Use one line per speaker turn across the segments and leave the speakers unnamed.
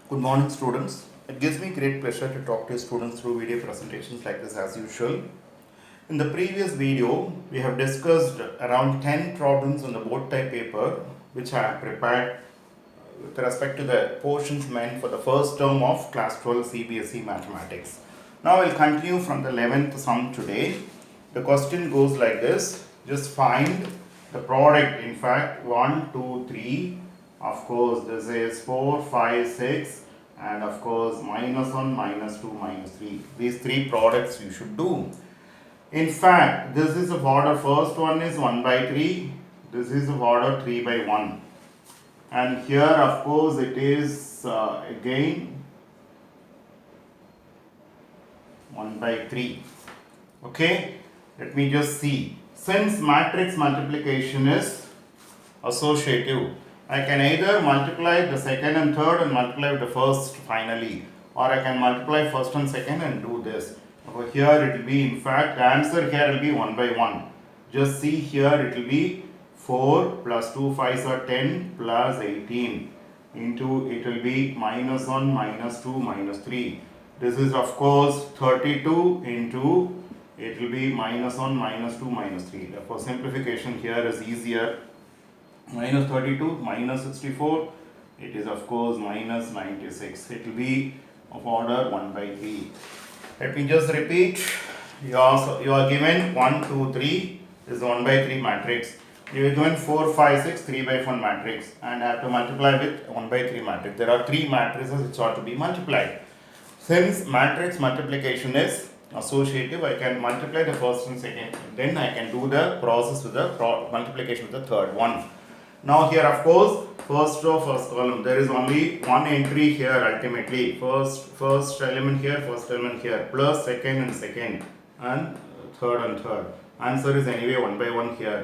Good morning, students. It gives me great pleasure to talk to you students through video presentations like this as usual. In the previous video, we have discussed around 10 problems on the board type paper which I have prepared with respect to the portions meant for the first term of class 12 CBSE mathematics. Now we'll continue from the 11th sum today. The question goes like this: just find the product. In fact, 1, 2, 3. Of course, this is 4, 5, 6, and of course, -1, -2, -3. These three products you should do. In fact, this is of order, first one is 1 by 3, this is of order 3 by 1. And here, of course, it is again 1 by 3. Okay, let me just see. Since matrix multiplication is associative, I can either multiply the second and third and multiply with the first finally, or I can multiply first and second and do this. Over here it will be, in fact, the answer here will be 1 by 1. Just see here, it will be 4 plus 2 5s are 10 plus 18 into, it will be -1, -2, -3. This is of course 32 into, it will be -1, -2, -3. Therefore simplification here is easier. -32 -64, it is of course -96. It will be of order 1 by 3. Let me just repeat. You are given 1, 2, 3 is 1 by 3 matrix. You are given 4, 5, 6 3 by 1 matrix, and have to multiply with 1 by 3 matrix. There are 3 matrices which ought to be multiplied. Since matrix multiplication is associative, I can multiply the first and second, then I can do the process with the multiplication with the third one. Now here, of course, first row, first column, there is only one entry here ultimately. First element here, first element here, plus second and second, and third and third. Answer is anyway 1 by 1 here.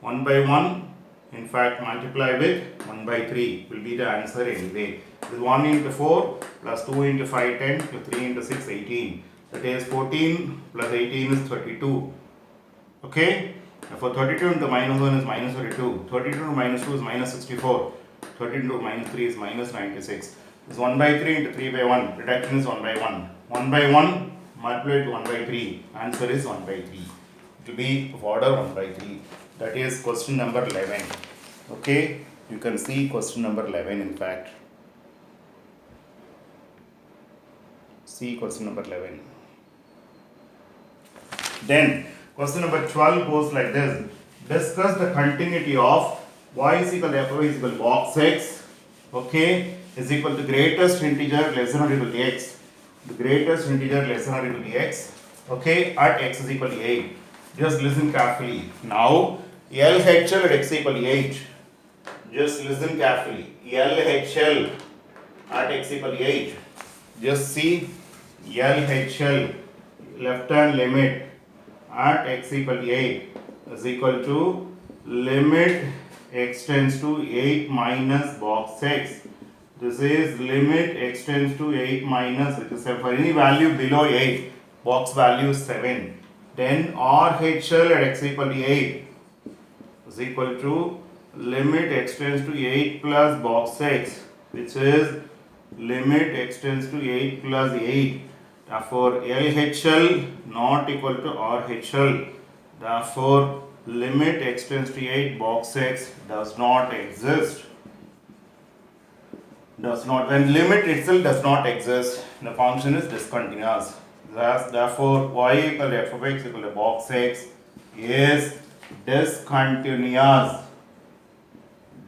1 by 1, in fact, multiply with 1 by 3 will be the answer anyway. This 1 into 4 plus 2 into 5, 10 plus 3 into 6, 18. That is 14 plus 18 is 32. Okay? For 32 into -1 is -32. 32 to -2 is -64. 32 to -3 is -96. This 1 by 3 into 3 by 1. Reduction is 1 by 1. 1 by 1 multiplied to 1 by 3. Answer is 1 by 3. It will be of order 1 by 3. That is question number 11. Okay? You can see question number 11 in fact. See question number 11. Then question number 12 goes like this. Discuss the continuity of y is equal to f of y is equal to box x, okay, is equal to greatest integer less than or equal to x. The greatest integer less than or equal to x, okay, at x is equal to 8. Just listen carefully. Now, LHL at x equal to 8. Just listen carefully. LHL at x equal to 8. Just see LHL, left hand limit at x equal to 8 is equal to limit x tends to 8 minus box x. This is limit x tends to 8 minus, it is for any value below 8, box value is 7. Then RHL at x equal to 8 is equal to limit x tends to 8 plus box x, which is limit x tends to 8 plus 8. Therefore, LHL not equal to RHL. Therefore, limit x tends to 8 box x does not exist. Does not. When limit itself does not exist, the function is discontinuous. Thus, therefore, y equal to f of x equal to box x is discontinuous.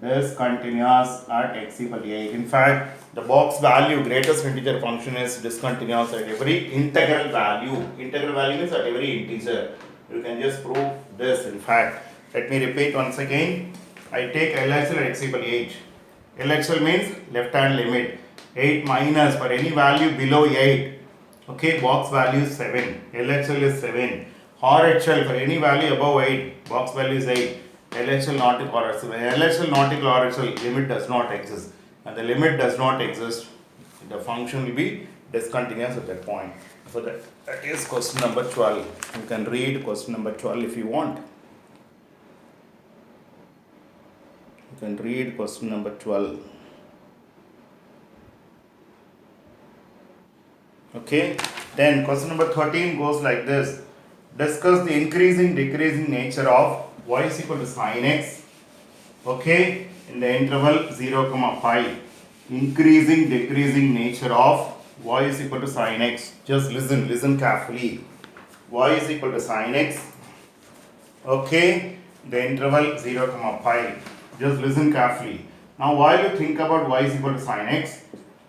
Discontinuous at x equal to 8. In fact, the box value, greatest integer function, is discontinuous at every integral value. Integral value means at every integer. You can just prove this. In fact, let me repeat once again. I take LHL at x equal to 8. LHL means left hand limit. 8 minus for any value below 8. Okay, box value is 7. LHL is 7. RHL for any value above 8. Box value is 8. LHL not equal to RHL. LHL not equal to RHL, limit does not exist. And the limit does not exist, the function will be discontinuous at that point. So that is question number 12. You can read question number 12 if you want. You can read question number 12. Okay, then question number 13 goes like this. Discuss the increasing decreasing nature of y is equal to sin x, okay, in the interval 0 comma pi. Increasing decreasing nature of y is equal to sin x. Just listen carefully. Y is equal to sin x, okay, the interval 0 comma pi. Just listen carefully. Now while you think about y is equal to sin x,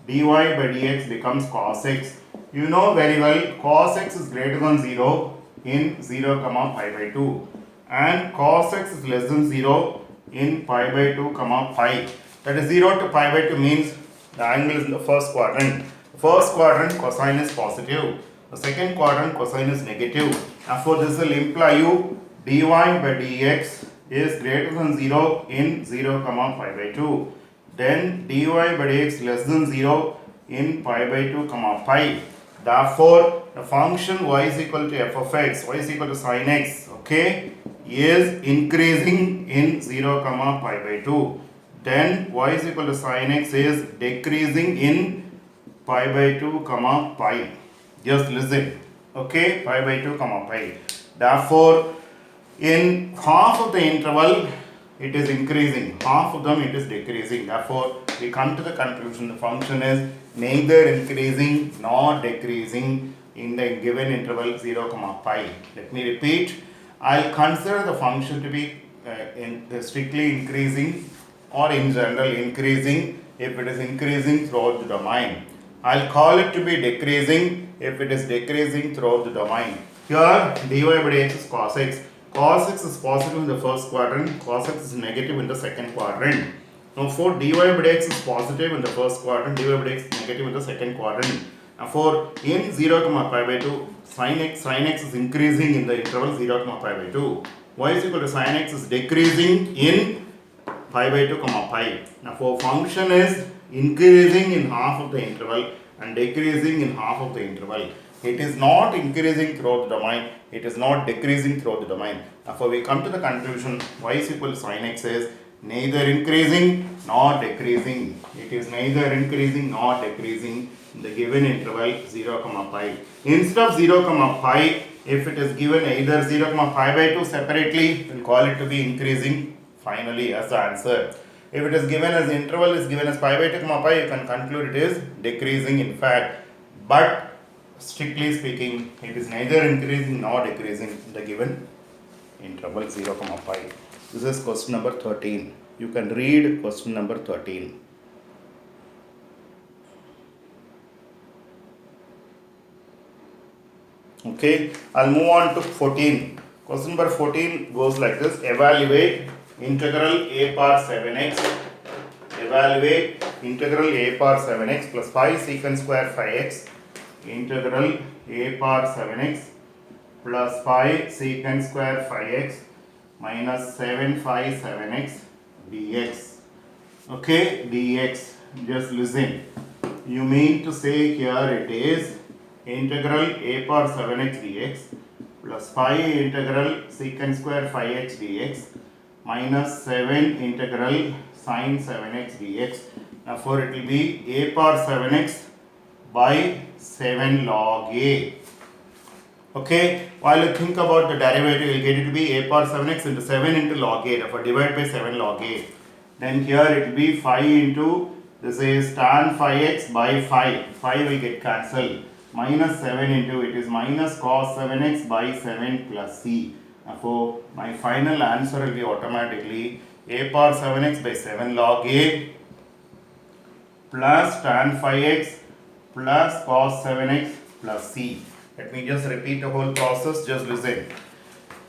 dy by dx becomes cos x. You know very well cos x is greater than 0 in 0 comma pi by 2, and cos x is less than 0 in pi by 2 comma pi. That is 0 to pi by 2 means the angle is in the first quadrant. The first quadrant cosine is positive. The second quadrant cosine is negative. Therefore this will imply you dy by dx is greater than 0 in 0 comma pi by 2. Then dy by dx less than 0 in pi by 2 comma pi. Therefore the function y is equal to f of x, y is equal to sin x, okay, is increasing in 0 comma pi by 2. Then y is equal to sin x is decreasing in pi by 2 comma pi. Just listen, okay, pi by 2 comma pi. Therefore in half of the interval it is increasing, half of them it is decreasing. Therefore we come to the conclusion the function is neither increasing nor decreasing in the given interval 0 comma pi. Let me repeat, I'll consider the function to be strictly increasing or in general increasing if it is increasing throughout the domain. I'll call it to be decreasing if it is decreasing throughout the domain. Here dy by dx is cos x. Cos x is positive in the first quadrant, cos x is negative in the second quadrant. Now for dy by dx is positive in the first quadrant, dy by dx is negative in the second quadrant. Now for in 0 comma pi by 2, sin x is increasing in the interval 0 comma pi by 2. Y is equal to sin x is decreasing in pi by 2 comma pi. Now for function is increasing in half of the interval and decreasing in half of the interval. It is not increasing throughout the domain, it is not decreasing throughout the domain. Therefore we come to the conclusion y is equal to sin x is neither increasing nor decreasing. It is neither increasing nor decreasing in the given interval 0 comma pi. Instead of 0 comma pi, if it is given either 0 comma pi by 2 separately, we will call it to be increasing finally as the answer. If it is given as interval is given as pi by 2 comma pi, you can conclude it is decreasing in fact. But strictly speaking, it is neither increasing nor decreasing in the given interval 0 comma pi. This is question number 13. You can read question number 13. Okay, I'll move on to 14. Question number 14 goes like this. Evaluate integral a power 7x. Evaluate integral a power 7x plus 5 secant square 5x. Integral a power 7x plus 5 secant square 5x minus 7 phi 7x dx. Okay, dx. Just listen. You mean to say here it is integral a power 7x dx plus 5 integral secant square 5x dx minus 7 integral sin 7x dx. Therefore it will be a power 7x by 7 log a. Okay, while you think about the derivative, you will get it to be a power 7x into 7 into log a, therefore divide by 7 log a. Then here it will be 5 into, this is tan phi x by 5, 5 will get cancelled, minus 7 into, it is minus cos 7x by 7 plus c. Therefore my final answer will be automatically a power 7x by 7 log a plus tan phi x plus cos 7x plus c. Let me just repeat the whole process, just listen.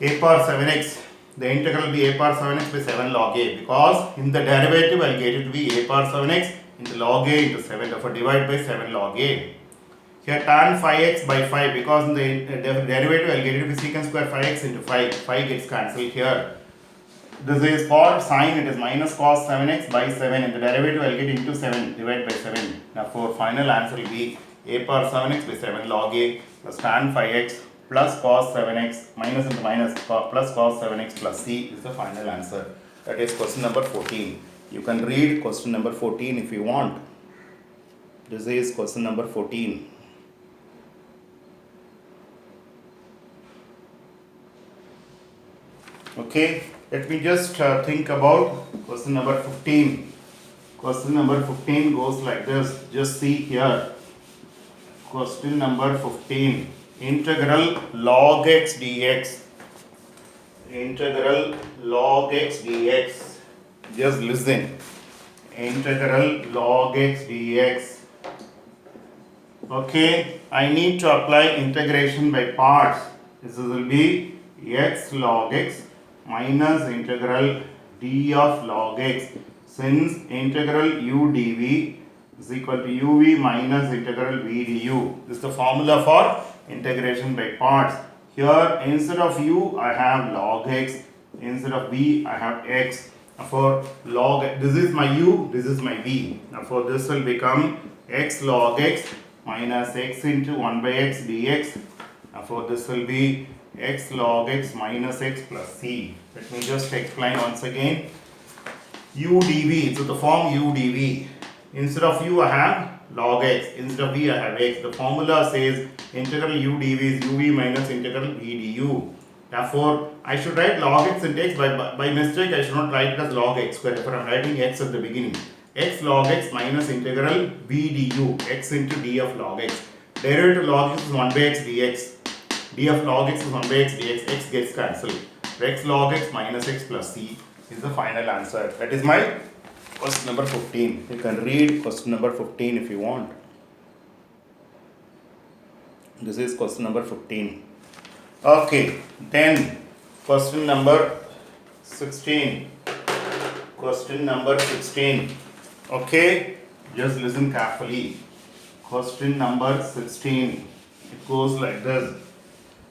A power 7x, the integral will be a power 7x by 7 log a, because in the derivative I will get it to be a power 7x into log a into 7, therefore divide by 7 log a. Here tan phi x by 5, because in the derivative I will get it to be secant square phi x into 5, 5 gets cancelled here. This is for sine, it is minus cos 7x by 7, in the derivative I will get into 7, divide by 7. Therefore final answer will be a power 7x by 7 log a plus tan phi x plus cos 7x minus into minus plus cos 7x plus c is the final answer. That is question number 14. You can read question number 14 if you want. This is question number 14. Okay, let me just think about question number 15. Question number 15 goes like this. Just see here. Question number 15. Integral log x dx. Integral log x dx. Just listen. Integral log x dx. Okay, I need to apply integration by parts. This will be x log x minus integral d of log x. Since integral u dv is equal to uv minus integral v du. This is the formula for integration by parts. Here instead of u I have log x, instead of v I have x. For log, this is my u, this is my v. Therefore this will become x log x minus x into 1 by x dx. Therefore this will be x log x minus x plus c. Let me just explain once again. U dv, so the form u dv. Instead of u I have log x, instead of v I have x. The formula says integral u dv is uv minus integral v du. Therefore I should write log x into x. By mistake I should not write it as log x square. Therefore I am writing x at the beginning. X log x minus integral v du, x into d of log x. Derivative log x is 1 by x dx. D of log x is 1 by x dx. X gets cancelled. X log x minus x plus c is the final answer. That is my question number 15. You can read question number 15 if you want. This is question number 15. Okay, then question number 16. Question number 16. Okay, just listen carefully. Question number 16. It goes like this.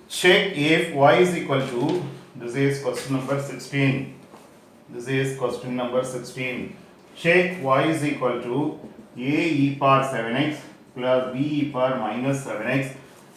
Check if y is equal to, this is question number 16. This is question number 16. Check y is equal to a e power 7x plus b e power minus 7x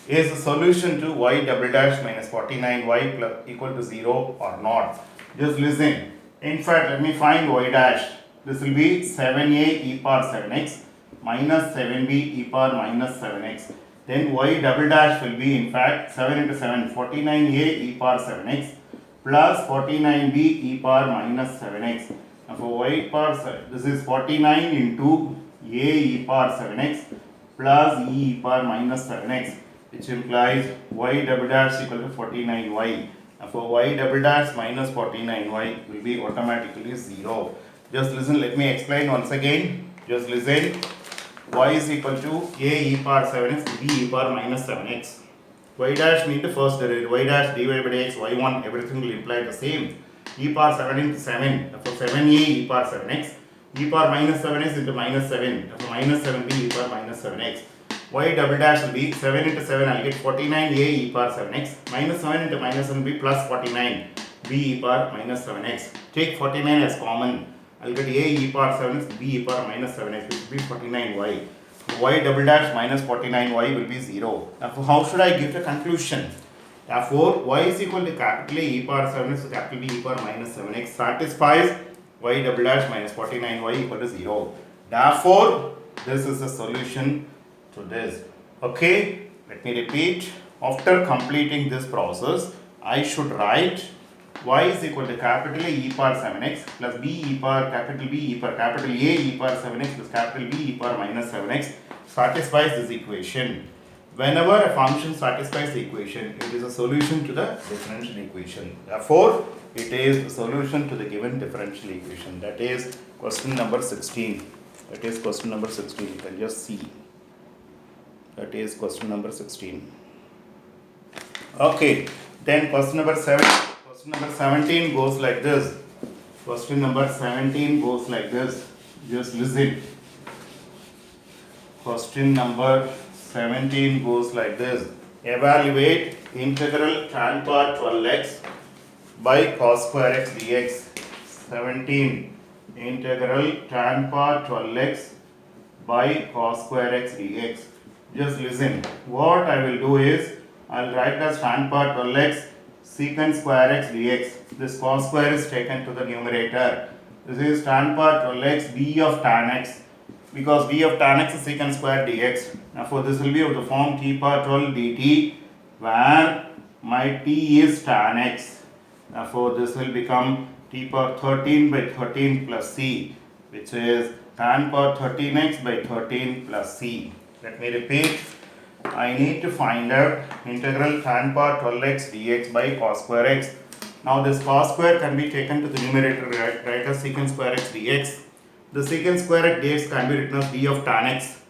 is a solution to y double dash minus 49y plus equal to 0 or not. Just listen. In fact, let me find y dash. This will be 7a e power 7x minus 7b e power minus 7x. Then y double dash will be in fact 7 into 7, 49a e power 7x plus 49b e power minus 7x. Now for y power, this is 49 into a e power 7x plus e power minus 7x, which implies y double dash equal to 49y. Now for y double dash minus 49y will be automatically 0. Just listen, let me explain once again. Just listen. Y is equal to a e power 7x, b e power minus 7x. Y dash means the first derivative. Y dash divided by x, y1, everything will imply the same. E power 7 into 7, therefore 7a e power 7x. E power minus 7x into minus 7, therefore minus 7b e power minus 7x. Y double dash will be 7 into 7, I will get 49a e power 7x minus 7 into minus 7b plus 49 b e power minus 7x. Take 49 as common. I will get a e power 7x, b e power minus 7x, which will be 49y. Y double dash minus 49y will be 0. Therefore, how should I give the conclusion? Therefore, y is equal to capital A e power 7x to capital B e power minus 7x satisfies y double dash minus 49y equal to 0. Therefore, this is the solution to this. Okay, let me repeat. After completing this process, I should write y is equal to capital A e power 7x plus b e power capital B e power capital A e power 7x plus capital B e power minus 7x satisfies this equation. Whenever a function satisfies the equation, it is a solution to the differential equation. Therefore, it is the solution to the given differential equation. That is question number 16. That is question number 16. You can just see. That is question number 16. Okay, then question number 7. Question number 17 goes like this. Question number 17 goes like this. Just listen. Question number 17 goes like this. Evaluate integral tan power 12x by cos square x dx. 17. Integral tan power 12x by cos square x dx. Just listen. What I will do is, I will write as tan power 12x secant square x dx. This cos square is taken to the numerator. This is tan power 12x b of tan x, because b of tan x is secant square dx. Therefore, this will be of the form t power 12 dt, where my t is tan x. Therefore, this will become t power 13 by 13 plus c, which is tan power 13x by 13 plus c. Let me repeat. I need to find out integral tan power 12x dx by cos square x. Now this cos square can be taken to the numerator, right as secant square x dx. The secant square x dx can be written as d of tan x,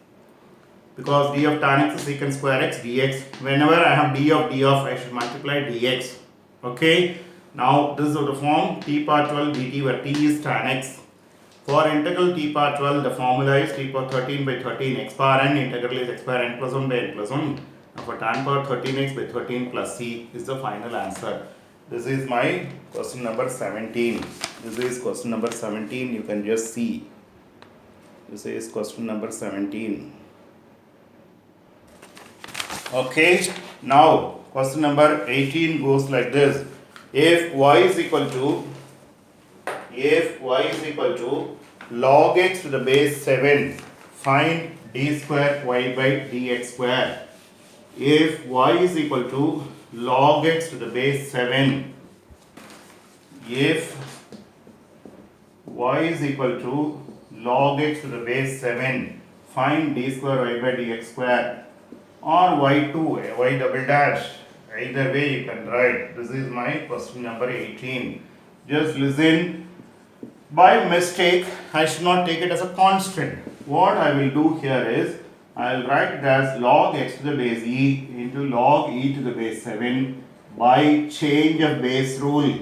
because d of tan x is secant square x dx. Whenever I have d of, I should multiply dx. Okay. Now this is of the form t power 12 dt, where t is tan x. For integral t power 12, the formula is t power 13 by 13 x power n. Integral is x power n plus 1 by n plus 1. Now for tan power 13x by 13 plus c is the final answer. This is my question number 17. This is question number 17. You can just see. This is question number 17. Okay. Now question number 18 goes like this. If y is equal to log x to the base 7, find d square y by dx square. If y is equal to log x to the base 7, if y is equal to log x to the base 7, find d square y by dx square, or y2, y double dash. Either way you can write. This is my question number 18. Just listen. By mistake, I should not take it as a constant. What I will do here is, I will write it as log x to the base e into log e to the base 7 by change of base rule.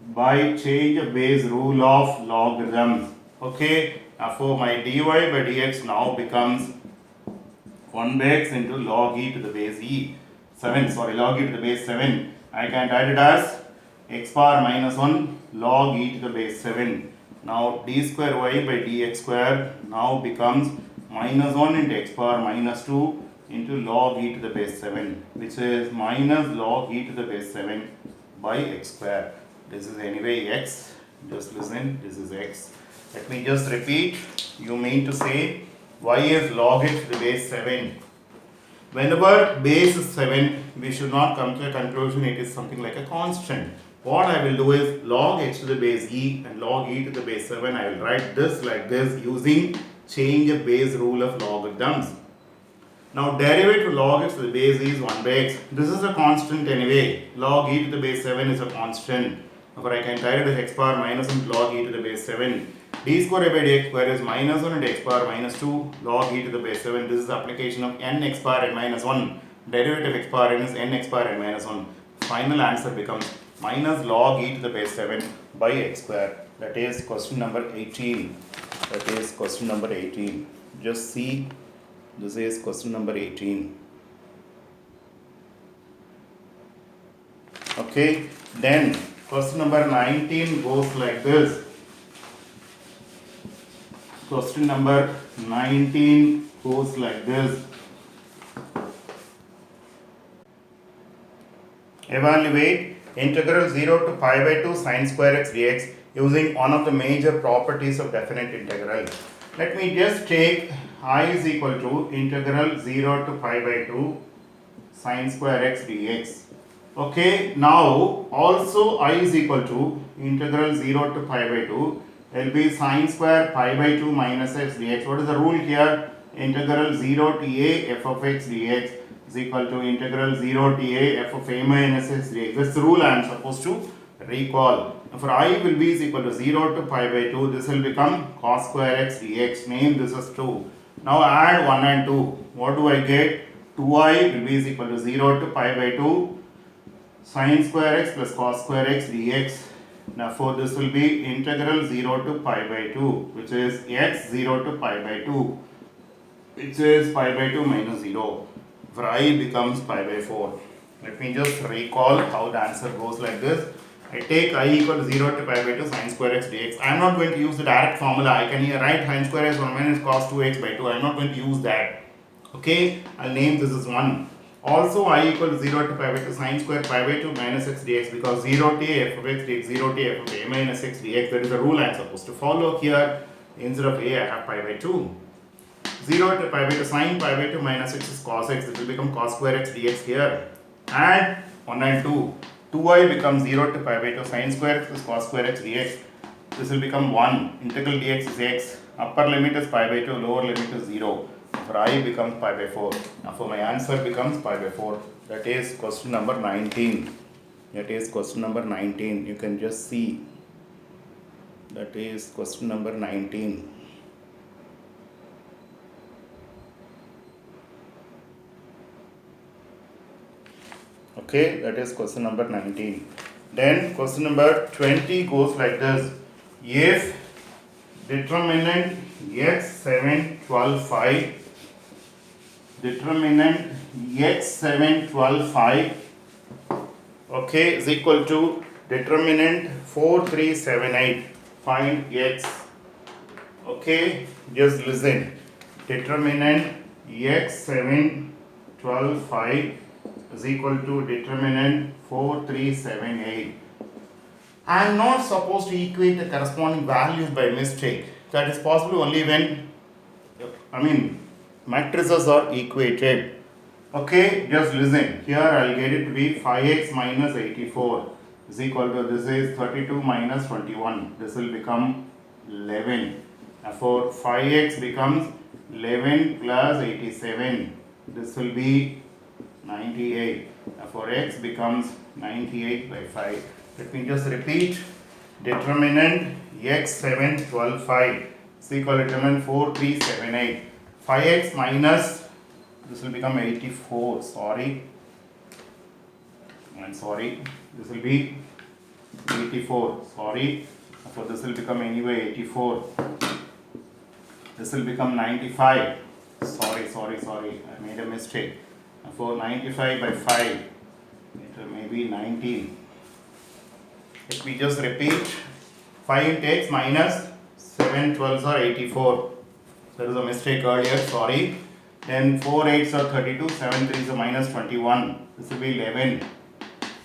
By change of base rule of logarithms. Okay. Therefore, my dy by dx now becomes 1 by x into log e to the base log e to the base 7. I can write it as x power minus 1 log e to the base 7. Now d square y by dx square now becomes minus 1 into x power minus 2 into log e to the base 7, which is minus log e to the base 7 by x square. This is anyway x. Just listen, this is x. Let me just repeat. You mean to say y is log x to the base 7. Whenever base is 7, we should not come to a conclusion it is something like a constant. What I will do is log x to the base e and log e to the base 7. I will write this like this using change of base rule of logarithms. Now derivative log x to the base e is 1 by x. This is a constant anyway. Log e to the base 7 is a constant. Therefore I can write it as x power minus 1 log e to the base 7. D square by dx square is minus 1 into x power minus 2 log e to the base 7. This is the application of n x power n minus 1. Derivative x power n is n x power n minus 1. Final answer becomes minus log e to the base 7 by x square. That is question number 18. That is question number 18. Just see, this is question number 18. Okay, then question number 19 goes like this. Question number 19 goes like this. Evaluate integral 0 to pi by 2 sine square x dx using one of the major properties of definite integral. Let me just take I is equal to integral 0 to pi by 2 sine square x dx. Okay, now also I is equal to integral 0 to pi by 2 will be sine square pi by 2 minus x dx. What is the rule here? Integral 0 to a f of x dx is equal to integral 0 to a f of a minus x dx. That's the rule I am supposed to recall. For I will be is equal to 0 to pi by 2, this will become cos square x dx. Name this as 2. Now add 1 and 2. What do I get? 2i will be is equal to 0 to pi by 2 sine square x plus cos square x dx. Therefore, this will be integral 0 to pi by 2, which is x 0 to pi by 2, which is pi by 2 minus 0. For I becomes pi by 4. Let me just recall how the answer goes like this. I take I equal to 0 to pi by 2 sine square x dx. I am not going to use the direct formula. I can here write sine square x 1 minus cos 2x by 2. I am not going to use that. Okay, I will name this as 1. Also, I equal to 0 to pi by 2 sine square pi by 2 minus x dx, because 0 to a f of x dx, 0 to a f of a minus x dx. That is the rule I am supposed to follow here. Instead of a, I have pi by 2. 0 to pi by 2 sine pi by 2 minus x is cos x. It will become cos square x dx here. Add 1 and 2. 2i becomes 0 to pi by 2 sin square x plus cos square x dx. This will become 1. Integral dx is x. Upper limit is pi by 2, lower limit is 0. For I becomes pi by 4. Now for my answer becomes pi by 4. That is question number 19. That is question number 19. You can just see. That is question number 19. Okay, that is question number 19. Then question number 20 goes like this. If determinant x7, 12, 5, determinant x7, 12, 5, okay, is equal to determinant 4, 3, 7, 8, find x. Okay, just listen. Determinant x7, 12, 5 is equal to determinant 4, 3, 7, 8. I am not supposed to equate the corresponding values by mistake. That is possible only when, matrices are equated. Okay, just listen. Here I will get it to be 5x minus 84 is equal to, this is 32 minus 21. This will become 11. Therefore, 5x becomes 11 plus 87. This will be 98. Therefore, x becomes 98 by 5. Let me just repeat. Determinant x7, 12, 5 is equal to determinant 4, 3, 7, 8. 5x minus, this will become 84. Sorry. I'm sorry. This will be 84. Sorry. Therefore, this will become anyway 84. This will become 95. Sorry. I made a mistake. Therefore, 95 by 5. It may be 19. Let me just repeat. 5 into x minus 7 12s are 84. There is a mistake earlier, sorry. Then 4 8s are 32, 7 3s are minus 21. This will be 11.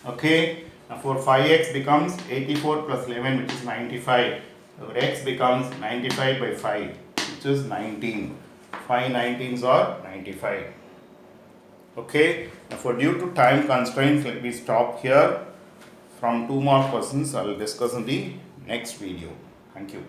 Okay. Now for 5x becomes 84 plus 11, which is 95. So x becomes 95 by 5, which is 19. 5 19s are 95. Okay. Now for due to time constraints, let me stop here. From 2 more questions I will discuss in the next video. Thank you.